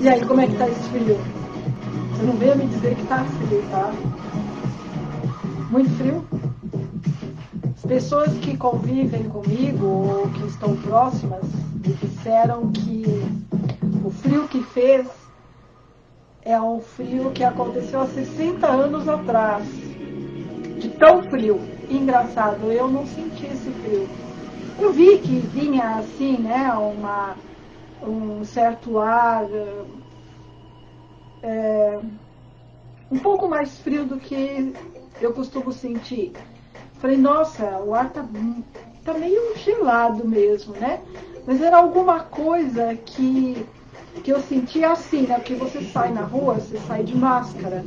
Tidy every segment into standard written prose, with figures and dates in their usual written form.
E aí, como é que tá esse frio? Você não veio me dizer que tá frio, tá? Muito frio? As pessoas que convivem comigo ou que estão próximas me disseram que o frio que fez é um frio que aconteceu há 60 anos atrás. De tão frio. Engraçado, eu não senti esse frio. Eu vi que vinha assim, né, um certo ar um pouco mais frio do que eu costumo sentir. Falei, nossa, o ar tá meio gelado mesmo, né? Mas era alguma coisa que eu sentia assim, né? Porque você sai na rua, você sai de máscara.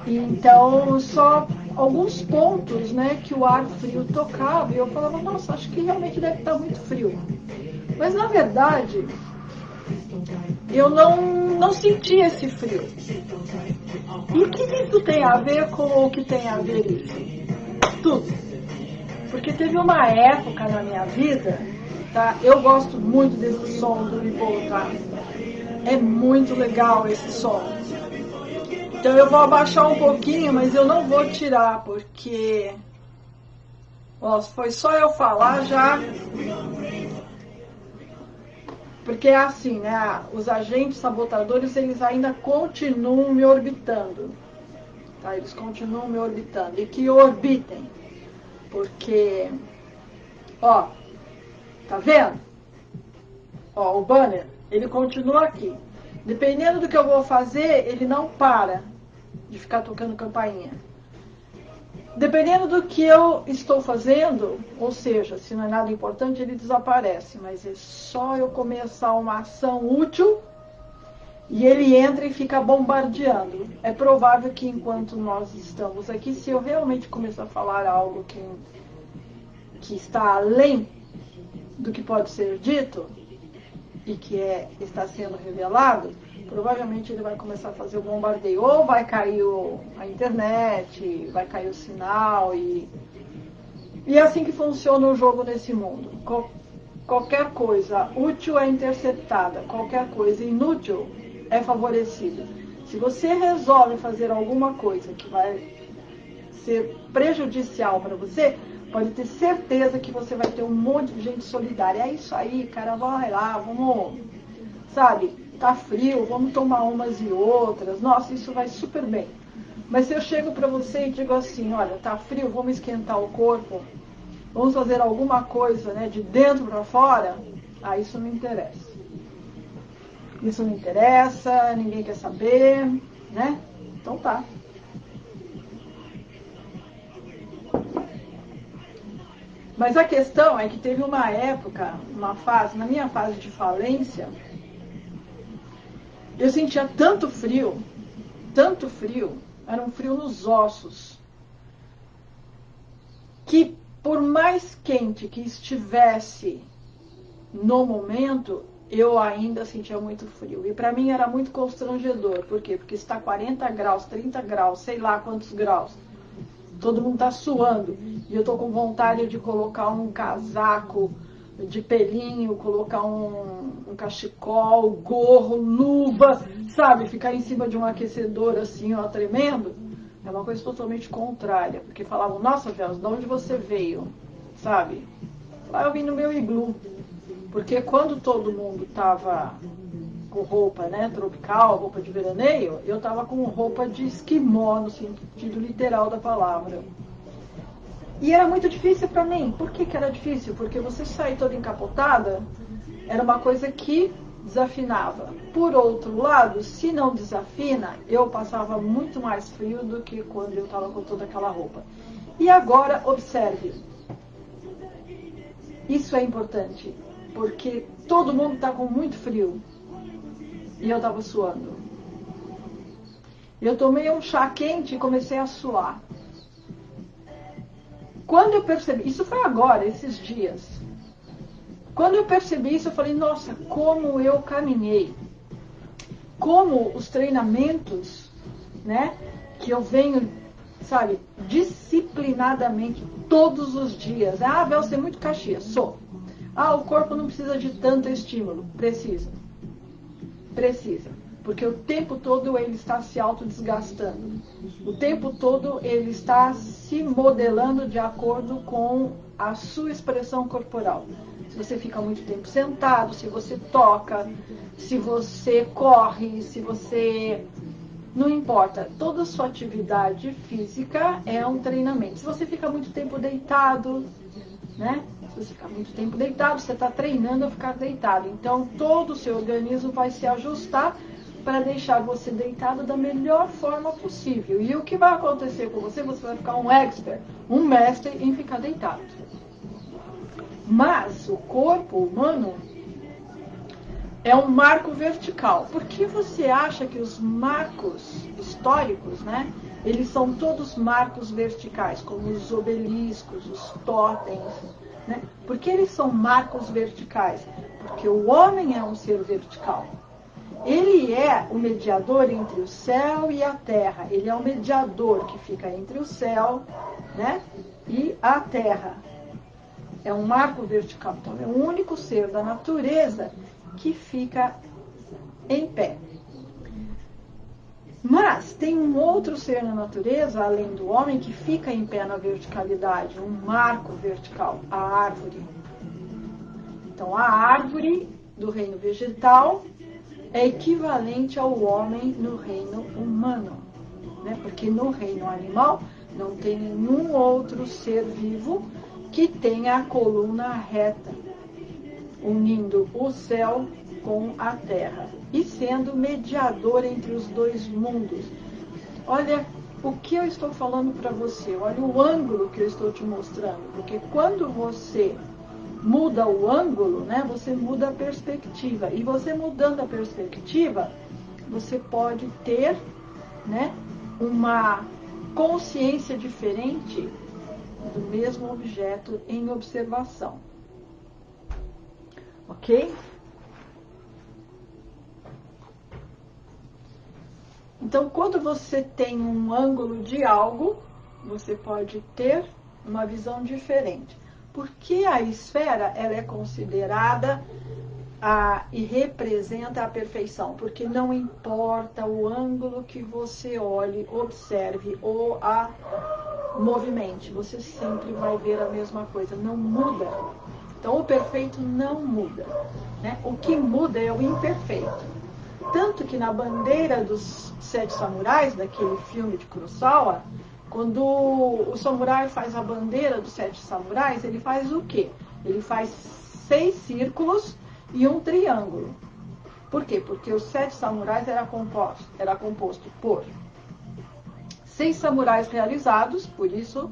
E então, só alguns pontos, né, que o ar frio tocava, e eu falava, nossa, acho que realmente deve estar muito frio. Mas, na verdade, eu não senti esse frio. E o que isso tem a ver com o que tem a ver isso? Tudo. Porque teve uma época na minha vida, tá? Eu gosto muito desse som do Ripple, tá? É muito legal esse som. Então eu vou abaixar um pouquinho, mas eu não vou tirar, porque... Ó, foi só eu falar já... Porque é assim, né? Os agentes sabotadores, eles ainda continuam me orbitando. Tá? Eles continuam me orbitando. E que orbitem. Porque... Ó, tá vendo? Ó, o banner, ele continua aqui. Dependendo do que eu vou fazer, ele não para de ficar tocando campainha. Dependendo do que eu estou fazendo, ou seja, se não é nada importante, ele desaparece. Mas é só eu começar uma ação útil e ele entra e fica bombardeando. É provável que enquanto nós estamos aqui, se eu realmente começar a falar algo que está além do que pode ser dito e que está sendo revelado, provavelmente ele vai começar a fazer o bombardeio. Ou vai cair a internet, vai cair o sinal. E é assim que funciona o jogo nesse mundo. Qualquer coisa útil é interceptada, qualquer coisa inútil é favorecida. Se você resolve fazer alguma coisa que vai ser prejudicial para você, pode ter certeza que você vai ter um monte de gente solidária. É isso aí, cara, vai lá, vamos, sabe, tá frio, vamos tomar umas e outras. Nossa, isso vai super bem. Mas se eu chego para você e digo assim, olha, tá frio, vamos esquentar o corpo, vamos fazer alguma coisa, né, de dentro para fora, isso não interessa. Isso não interessa, ninguém quer saber, né? Então tá. Mas a questão é que teve uma época, uma fase, na minha fase de falência, eu sentia tanto frio, era um frio nos ossos, que por mais quente que estivesse no momento, eu ainda sentia muito frio. E para mim era muito constrangedor. Por quê? Porque está 40 graus, 30 graus, sei lá quantos graus. Todo mundo está suando. E eu estou com vontade de colocar um casaco de pelinho, colocar um cachecol, gorro, luva, sabe? Ficar em cima de um aquecedor assim, ó, tremendo. É uma coisa totalmente contrária. Porque falavam, nossa, Vels, de onde você veio? Sabe? Lá eu vim no meu iglu. Porque quando todo mundo estava com roupa, né, tropical, roupa de veraneio, eu estava com roupa de esquimó, no sentido literal da palavra. E era muito difícil para mim. Por que era difícil? Porque você sair toda encapotada era uma coisa que desafinava. Por outro lado, se não desafina, eu passava muito mais frio do que quando eu estava com toda aquela roupa. E agora, observe. Isso é importante, porque todo mundo está com muito frio. E eu estava suando. Eu tomei um chá quente e comecei a suar. Quando eu percebi, isso foi agora, esses dias. Quando eu percebi isso, eu falei, nossa, como eu caminhei. Como os treinamentos, né, que eu venho, sabe, disciplinadamente todos os dias. Ah, Vel, você é muito Caxias. Sou. Ah, o corpo não precisa de tanto estímulo. Precisa. Precisa. Porque o tempo todo ele está se autodesgastando. O tempo todo ele está se modelando de acordo com a sua expressão corporal. Se você fica muito tempo sentado, se você toca, se você corre, se você... Não importa, toda a sua atividade física é um treinamento. Se você fica muito tempo deitado, né? Se você ficar muito tempo deitado, você está treinando a ficar deitado. Então, todo o seu organismo vai se ajustar para deixar você deitado da melhor forma possível. E o que vai acontecer com você? Você vai ficar um expert, um mestre em ficar deitado. Mas o corpo humano é um marco vertical. Por que você acha que os marcos históricos, né, eles são todos marcos verticais, como os obeliscos, os totens, né? Por que eles são marcos verticais? Porque o homem é um ser vertical. Ele é o mediador entre o céu e a terra. Ele é o mediador que fica entre o céu, né, e a terra. É um marco vertical. Então, é o único ser da natureza que fica em pé. Mas tem um outro ser na natureza, além do homem, que fica em pé na verticalidade, um marco vertical, a árvore. Então, a árvore do reino vegetal é equivalente ao homem no reino humano, né? Porque no reino animal não tem nenhum outro ser vivo que tenha a coluna reta, unindo o céu com a terra e sendo mediador entre os dois mundos. Olha o que eu estou falando para você, olha o ângulo que eu estou te mostrando, porque quando você muda o ângulo, né, você muda a perspectiva, e você mudando a perspectiva, você pode ter, né, uma consciência diferente do mesmo objeto em observação. Ok? Então, quando você tem um ângulo de algo, você pode ter uma visão diferente. Por que a esfera ela é considerada e representa a perfeição? Porque não importa o ângulo que você olhe, observe ou a movimente, você sempre vai ver a mesma coisa, não muda. Então, o perfeito não muda, né? O que muda é o imperfeito. Tanto que na bandeira dos 7 samurais, daquele filme de Kurosawa, quando o samurai faz a bandeira dos 7 samurais, ele faz o quê? Ele faz 6 círculos e um triângulo. Por quê? Porque os 7 samurais era composto por 6 samurais realizados, por isso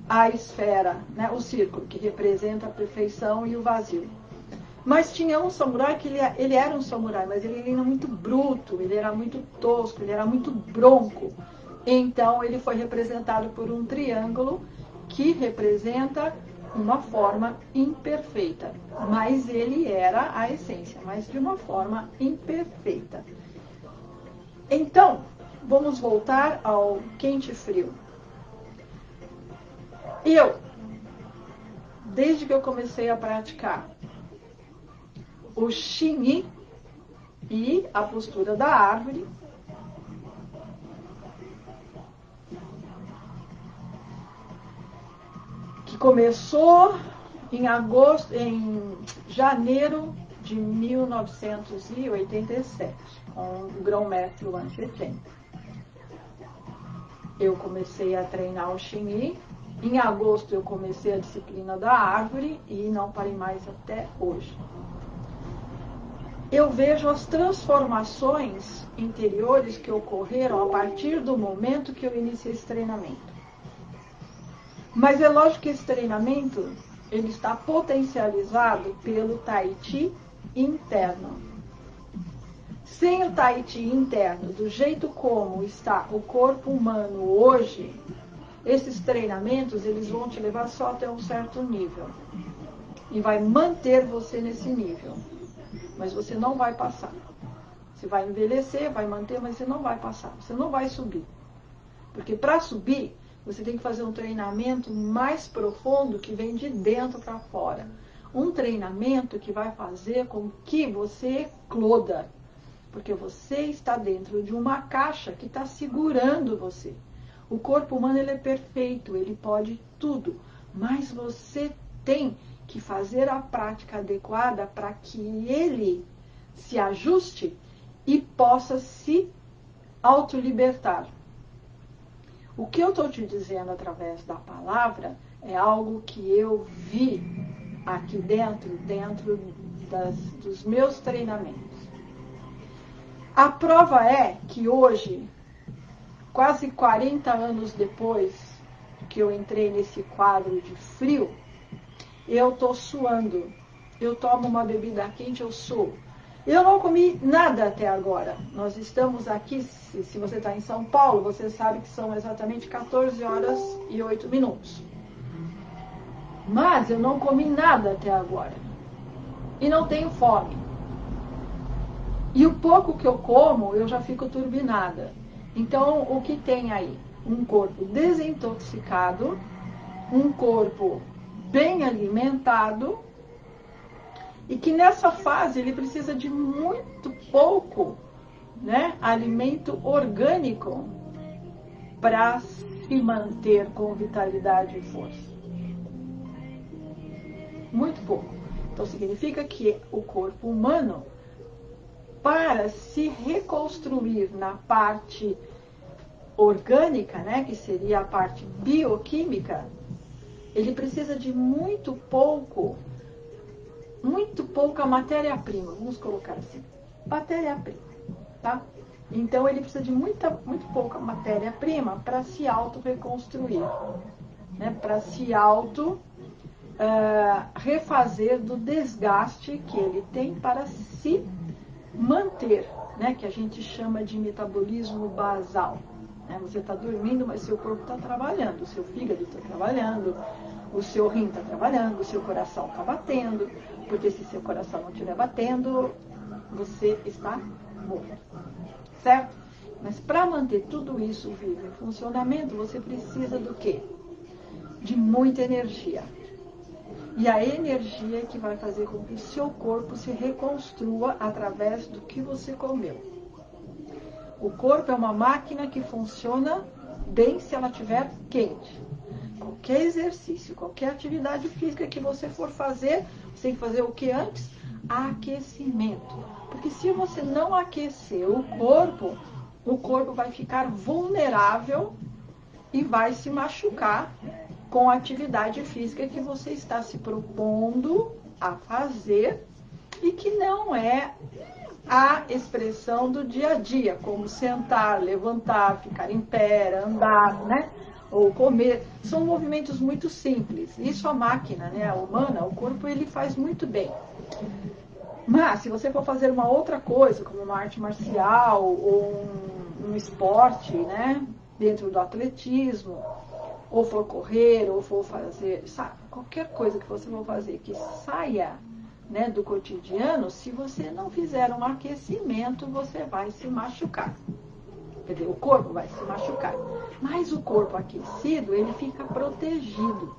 a esfera, né, o círculo, que representa a perfeição e o vazio. Mas tinha um samurai que ele era um samurai, mas ele era muito bruto, ele era muito tosco, ele era muito bronco. Então ele foi representado por um triângulo que representa uma forma imperfeita. Mas ele era a essência, mas de uma forma imperfeita. Então, vamos voltar ao quente e frio. Desde que eu comecei a praticar o Xingyi e a postura da árvore, que começou em janeiro de 1987, com o grão-mestre Wan Zetian. Eu comecei a treinar o Xingyi. Em agosto eu comecei a disciplina da árvore e não parei mais até hoje. Eu vejo as transformações interiores que ocorreram a partir do momento que eu iniciei esse treinamento. Mas é lógico que esse treinamento ele está potencializado pelo Tai Chi interno. Sem o Tai Chi interno, do jeito como está o corpo humano hoje, esses treinamentos eles vão te levar só até um certo nível. E vai manter você nesse nível. Mas você não vai passar. Você vai envelhecer, vai manter, mas você não vai passar. Você não vai subir. Porque para subir, você tem que fazer um treinamento mais profundo que vem de dentro para fora. Um treinamento que vai fazer com que você ecloda. Porque você está dentro de uma caixa que está segurando você. O corpo humano ele é perfeito, ele pode tudo, mas você tem que fazer a prática adequada para que ele se ajuste e possa se autolibertar. O que eu estou te dizendo através da palavra é algo que eu vi aqui dentro dos meus treinamentos. A prova é que hoje, quase 40 anos depois que eu entrei nesse quadro de frio, eu estou suando. Eu tomo uma bebida quente, eu suo. Eu não comi nada até agora. Nós estamos aqui, se você está em São Paulo, você sabe que são exatamente 14 horas e 8 minutos. Mas eu não comi nada até agora. E não tenho fome. E o pouco que eu como, eu já fico turbinada. Então, o que tem aí? Um corpo desintoxicado, um corpo bem alimentado, e que nessa fase ele precisa de muito pouco, né, alimento orgânico para se manter com vitalidade e força. Muito pouco. Então significa que o corpo humano, para se reconstruir na parte orgânica, né, que seria a parte bioquímica, ele precisa de muito pouca matéria-prima, vamos colocar assim, matéria-prima, tá? Então ele precisa de muito pouca matéria-prima para se auto-reconstruir, né, para se refazer do desgaste que ele tem para se manter, né, que a gente chama de metabolismo basal. Você está dormindo, mas seu corpo está trabalhando, o seu fígado está trabalhando, o seu rim está trabalhando, o seu coração está batendo, porque se seu coração não estiver batendo, você está morto, certo? Mas para manter tudo isso vivo em funcionamento, você precisa do quê? De muita energia. E a energia é que vai fazer com que o seu corpo se reconstrua através do que você comeu. O corpo é uma máquina que funciona bem se ela estiver quente. Qualquer exercício, qualquer atividade física que você for fazer, você tem que fazer o que antes? Aquecimento. Porque se você não aquecer o corpo vai ficar vulnerável e vai se machucar com a atividade física que você está se propondo a fazer e que não é a expressão do dia a dia, como sentar, levantar, ficar em pé, andar, né? Ou comer. São movimentos muito simples. Isso a máquina, né, a humana, o corpo, ele faz muito bem. Mas, se você for fazer uma outra coisa, como uma arte marcial ou um esporte, né, dentro do atletismo, ou for correr, ou for fazer, sabe, qualquer coisa que você for fazer que saia, né, do cotidiano, se você não fizer um aquecimento, você vai se machucar. Quer dizer, o corpo vai se machucar. Mas o corpo aquecido, ele fica protegido.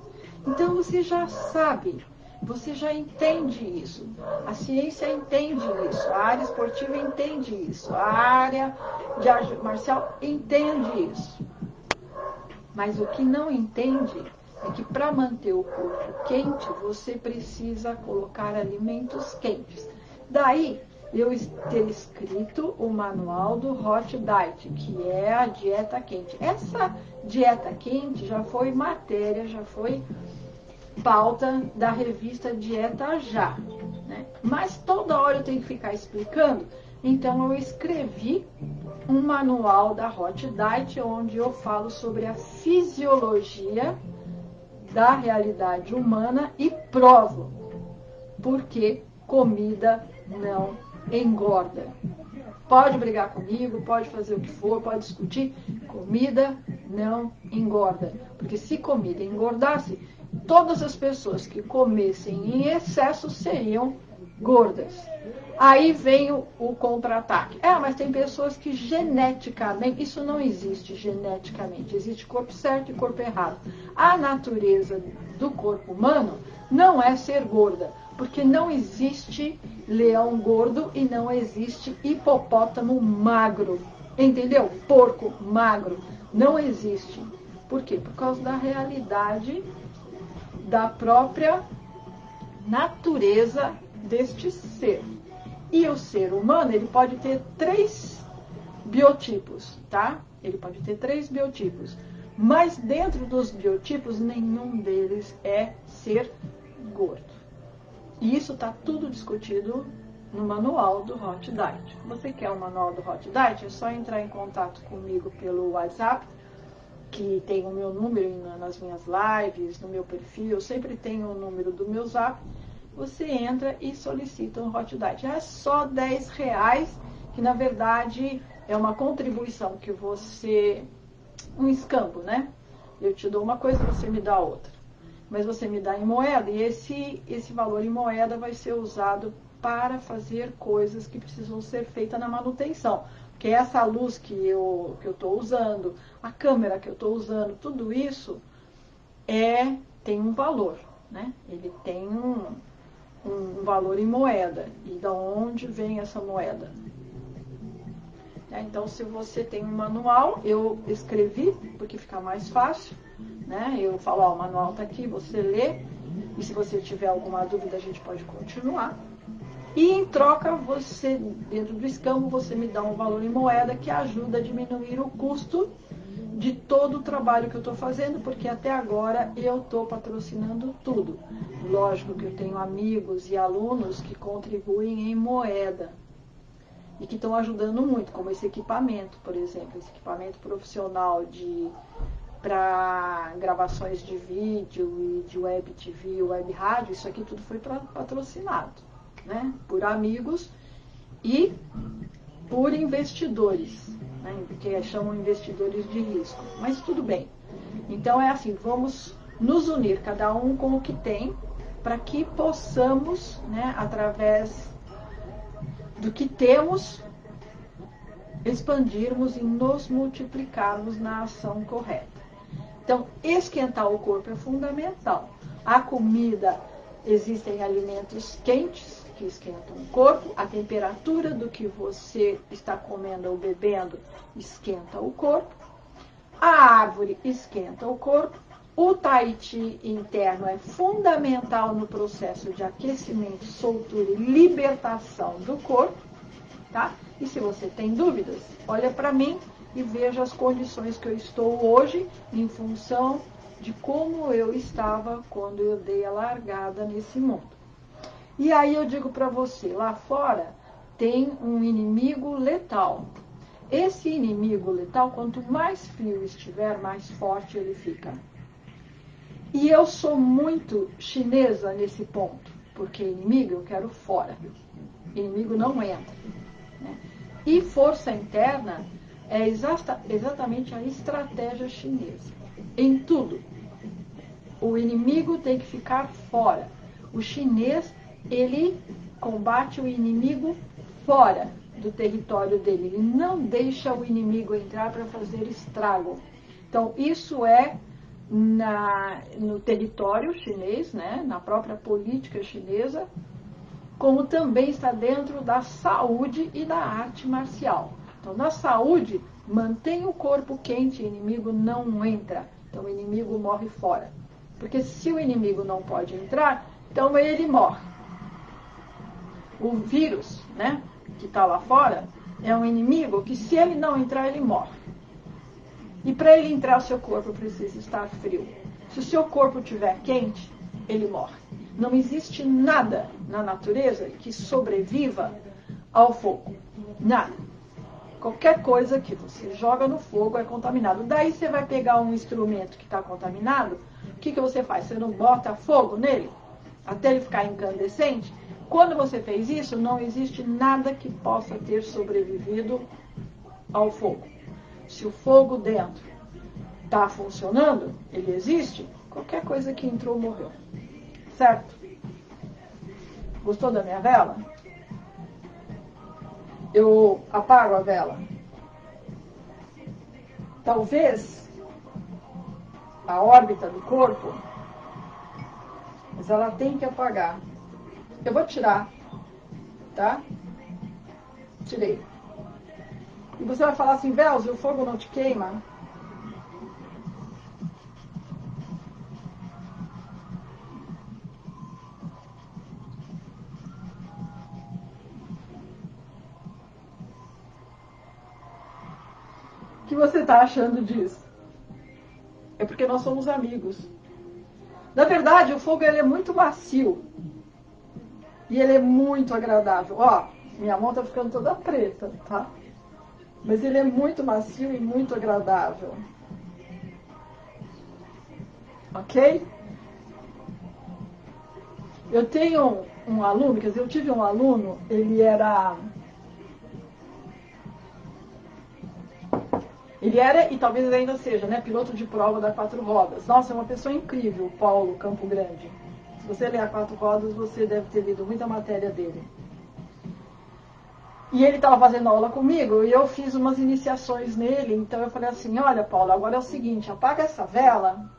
Então você já sabe, você já entende isso. A ciência entende isso, a área esportiva entende isso, a área de arte marcial entende isso. Mas o que não entende é que para manter o corpo quente, você precisa colocar alimentos quentes. Daí, eu ter escrito o manual do Hot Diet, que é a dieta quente. Essa dieta quente já foi matéria, já foi pauta da revista Dieta Já, né? Mas toda hora eu tenho que ficar explicando. Então, eu escrevi um manual da Hot Diet, onde eu falo sobre a fisiologia da realidade humana e provo porque comida não engorda. Pode brigar comigo, pode fazer o que for, pode discutir, comida não engorda. Porque se comida engordasse, todas as pessoas que comessem em excesso seriam gordas. Aí vem o contra-ataque. Mas tem pessoas que geneticamente, isso não existe geneticamente, existe corpo certo e corpo errado. A natureza do corpo humano não é ser gorda, porque não existe leão gordo e não existe hipopótamo magro. Entendeu? Porco magro. Não existe. Por quê? Por causa da realidade da própria natureza deste ser. E o ser humano, ele pode ter 3 biotipos, tá? Ele pode ter 3 biotipos. Mas dentro dos biotipos, nenhum deles é ser gordo. E isso está tudo discutido no manual do Hot Diet. Você quer o manual do Hot Diet? É só entrar em contato comigo pelo WhatsApp, que tem o meu número nas minhas lives, no meu perfil, eu sempre tenho o número do meu Zap. Você entra e solicita um Hot Diet. É só R$10, que na verdade é uma contribuição que você... um escambo, né? Eu te dou uma coisa, você me dá outra. Mas você me dá em moeda e esse valor em moeda vai ser usado para fazer coisas que precisam ser feitas na manutenção. Porque essa luz que eu estou usando, a câmera que eu estou usando, tudo isso tem um valor, né? Ele tem um valor em moeda. E de onde vem essa moeda? Então, se você tem um manual, eu escrevi, porque fica mais fácil, né? Eu falo, ó, o manual está aqui, você lê, e se você tiver alguma dúvida, a gente pode continuar. E em troca, você, dentro do escambo, você me dá um valor em moeda que ajuda a diminuir o custo de todo o trabalho que eu estou fazendo, porque até agora eu estou patrocinando tudo. Lógico que eu tenho amigos e alunos que contribuem em moeda e que estão ajudando muito, como esse equipamento, por exemplo, esse equipamento profissional para gravações de vídeo e de web TV, web rádio, isso aqui tudo foi patrocinado, né? Por amigos e por investidores, né? Porque chamam investidores de risco, mas tudo bem. Então é assim, vamos nos unir, cada um com o que tem, para que possamos, né, através do que temos, expandirmos e nos multiplicarmos na ação correta. Então, esquentar o corpo é fundamental. A comida, existem alimentos quentes que esquentam o corpo, a temperatura do que você está comendo ou bebendo esquenta o corpo, a árvore esquenta o corpo, o Tai Chi interno é fundamental no processo de aquecimento, soltura e libertação do corpo, tá? E se você tem dúvidas, olha para mim e veja as condições que eu estou hoje em função de como eu estava quando eu dei a largada nesse mundo. E aí eu digo para você, lá fora tem um inimigo letal. Esse inimigo letal, quanto mais frio estiver, mais forte ele fica. E eu sou muito chinesa nesse ponto, porque inimigo eu quero fora. Inimigo não entra, né? E força interna é exatamente a estratégia chinesa. Em tudo. O inimigo tem que ficar fora. O chinês, ele combate o inimigo fora do território dele. Ele não deixa o inimigo entrar para fazer estrago. Então, isso é no território chinês, né, na própria política chinesa, como também está dentro da saúde e da arte marcial. Então, na saúde, mantém o corpo quente, o inimigo não entra. Então, o inimigo morre fora. Porque se o inimigo não pode entrar, então ele morre. O vírus, né, que está lá fora, é um inimigo que, se ele não entrar, ele morre. E para ele entrar, o seu corpo precisa estar frio. Se o seu corpo estiver quente, ele morre. Não existe nada na natureza que sobreviva ao fogo. Nada. Qualquer coisa que você joga no fogo é contaminado. Daí você vai pegar um instrumento que está contaminado, o que você faz? Você não bota fogo nele até ele ficar incandescente? Quando você fez isso, não existe nada que possa ter sobrevivido ao fogo. Se o fogo dentro está funcionando, ele existe, qualquer coisa que entrou morreu. Certo? Gostou da minha vela? Eu apago a vela. Talvez a órbita do corpo, mas ela tem que apagar. Eu vou tirar tá? Tirei. E você vai falar assim, Velze, o fogo não te queima? O que você está achando disso? É porque nós somos amigos. Na verdade, o fogo ele é muito macio. E ele é muito agradável. Ó, minha mão tá ficando toda preta, tá? Mas ele é muito macio e muito agradável. Ok? Eu tenho um aluno, quer dizer, eu tive um aluno, ele era e talvez ainda seja, né, piloto de prova da 4 rodas. Nossa, é uma pessoa incrível, o Paulo Campo Grande. Se você ler a 4 rodas, você deve ter lido muita matéria dele. E ele estava fazendo aula comigo e eu fiz umas iniciações nele. Então eu falei assim, olha Paulo, agora é o seguinte, apaga essa vela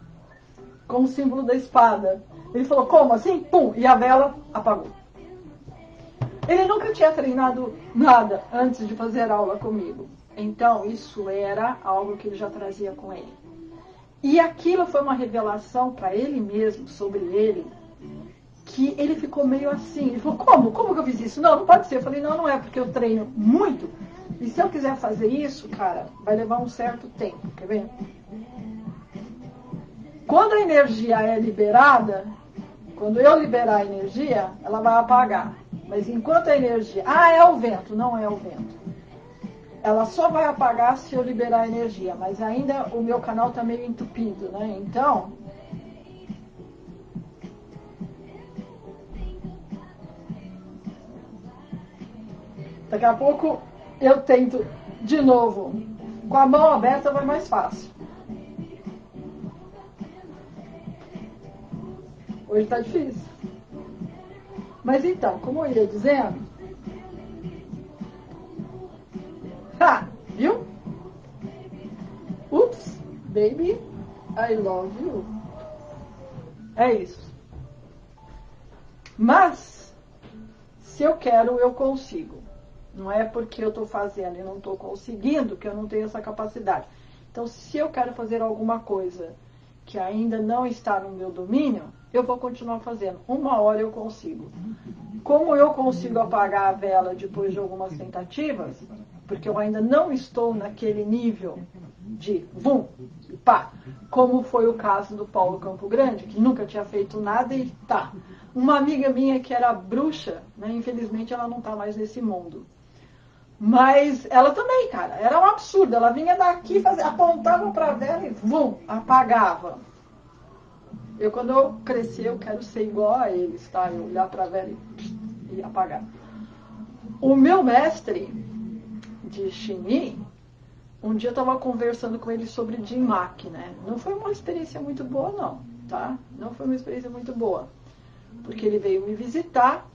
com o símbolo da espada. Ele falou, como assim? Pum! E a vela apagou. Ele nunca tinha treinado nada antes de fazer aula comigo. Então, isso era algo que ele já trazia com ele. E aquilo foi uma revelação para ele mesmo, sobre ele, que ele ficou meio assim. Ele falou, como? Como que eu fiz isso? Não, não pode ser. Eu falei, não, não é, porque eu treino muito. E se eu quiser fazer isso, cara, vai levar um certo tempo. Quer ver? Quando a energia é liberada, quando eu liberar a energia, ela vai apagar. Mas enquanto a energia... Ah, é o vento. Não é o vento. Ela só vai apagar se eu liberar a energia. Mas ainda o meu canal está meio entupido, né? Então... Daqui a pouco eu tento de novo. Com a mão aberta vai mais fácil. Hoje está difícil. Mas então, como eu ia dizendo... Ha! Viu? Oops, baby, I love you. É isso. Mas, se eu quero, eu consigo. Não é porque eu estou fazendo e não estou conseguindo que eu não tenho essa capacidade. Então, se eu quero fazer alguma coisa que ainda não está no meu domínio, eu vou continuar fazendo. Uma hora eu consigo. Como eu consigo apagar a vela depois de algumas tentativas, porque eu ainda não estou naquele nível de vum, pá, como foi o caso do Paulo Campo Grande, que nunca tinha feito nada e tá. Uma amiga minha que era bruxa, né, infelizmente ela não está mais nesse mundo. Mas ela também, cara, era um absurdo. Ela vinha daqui, apontava para a vela e vum, apagava. Quando eu crescer, eu quero ser igual a eles, tá? Eu olhar para a vela e apagar. O meu mestre de Xini, um dia eu estava conversando com ele sobre Jinmak, né? Não foi uma experiência muito boa, não, tá? Não foi uma experiência muito boa. Porque ele veio me visitar,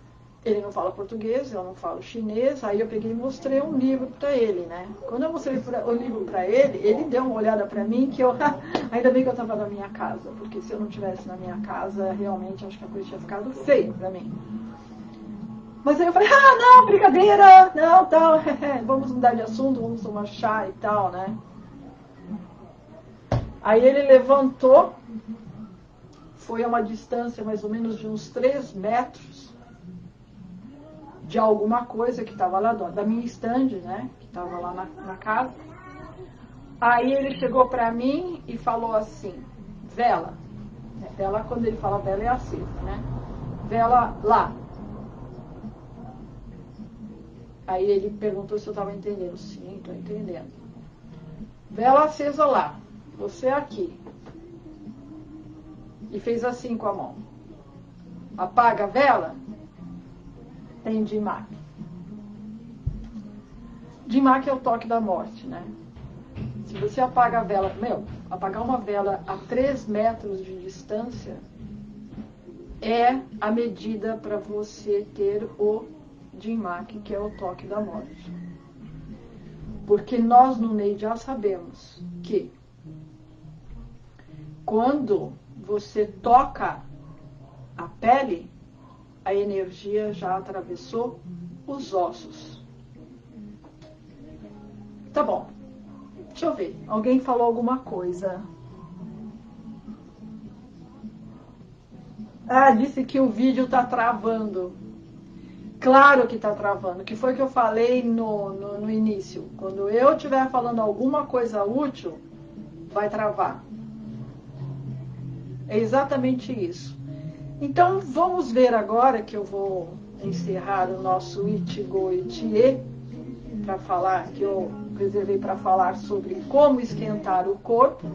ele não fala português, eu não falo chinês, aí eu peguei e mostrei um livro para ele, né? Quando eu mostrei o livro para ele, ele deu uma olhada para mim que eu... Ainda bem que eu estava na minha casa, porque se eu não estivesse na minha casa, realmente acho que a coisa tinha ficado feia para mim. Mas aí eu falei, não, brincadeira, não, tal, vamos mudar de assunto, vamos tomar chá e tal, né? Aí ele levantou, foi a uma distância mais ou menos de uns 3 metros de alguma coisa que estava lá, da minha estande, né? Que estava lá na casa. Aí ele chegou para mim e falou assim, vela. Vela, quando ele fala vela, é acesa, né? Vela lá. Aí ele perguntou se eu estava entendendo. Sim, estou entendendo. Vela acesa lá. Você aqui. E fez assim com a mão. Apaga a vela. Tem Jinmak. Jinmak é o toque da morte, né? Se você apaga a vela... apagar uma vela a 3 metros de distância é a medida para você ter o Jinmak, que é o toque da morte. Porque nós no Ney já sabemos que quando você toca a pele, a energia já atravessou os ossos. Tá bom. Deixa eu ver. Alguém falou alguma coisa. Ah, disse que o vídeo tá travando. Claro que tá travando. Que foi que eu falei no início. Quando eu estiver falando alguma coisa útil, vai travar. É exatamente isso. Então, vamos ver agora que eu vou encerrar o nosso Ichigo Ichie para falar, que eu reservei para falar sobre como esquentar o corpo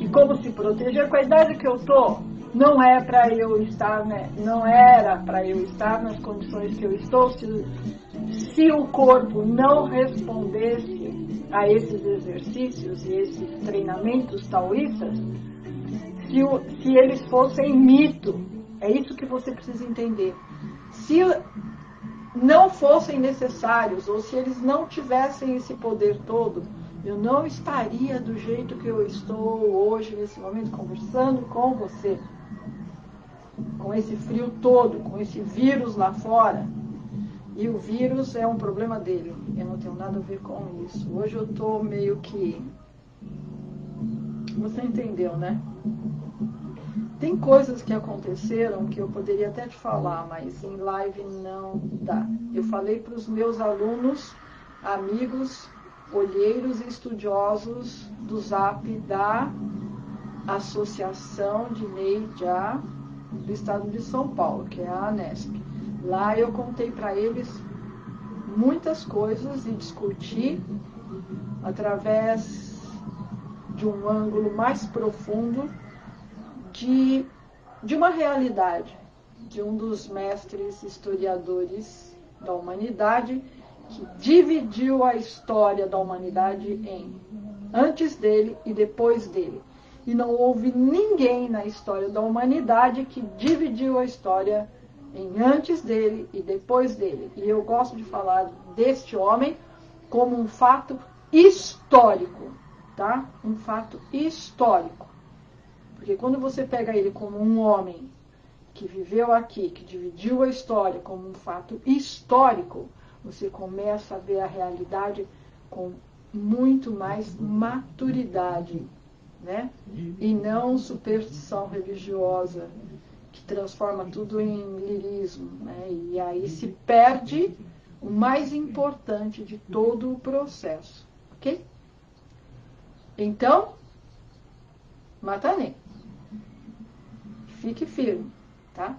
e como se proteger. Com a idade que eu tô, não é para eu estar, né? Não era para eu estar nas condições que eu estou se o corpo não respondesse a esses exercícios e esses treinamentos taoístas, se eles fossem mito. É isso que você precisa entender. Se não fossem necessários, ou se eles não tivessem esse poder todo, eu não estaria do jeito que eu estou hoje, nesse momento, conversando com você. Com esse frio todo, com esse vírus lá fora. E o vírus é um problema dele. Eu não tenho nada a ver com isso. Hoje eu estou meio que... Você entendeu, né? Tem coisas que aconteceram que eu poderia até te falar, mas em live não dá. Eu falei para os meus alunos, amigos, olheiros e estudiosos do Zap da Associação de Media do Estado de São Paulo, que é a ANESP. Lá eu contei para eles muitas coisas e discuti através de um ângulo mais profundo de uma realidade, de um dos mestres historiadores da humanidade, que dividiu a história da humanidade em antes dele e depois dele. E não houve ninguém na história da humanidade que dividiu a história em antes dele e depois dele. E eu gosto de falar deste homem como um fato histórico, tá? Um fato histórico. Porque quando você pega ele como um homem que viveu aqui, que dividiu a história como um fato histórico, você começa a ver a realidade com muito mais maturidade, né? E não superstição religiosa, que transforma tudo em lirismo, né? E aí se perde o mais importante de todo o processo, ok? Então, Matanê, fique firme, tá?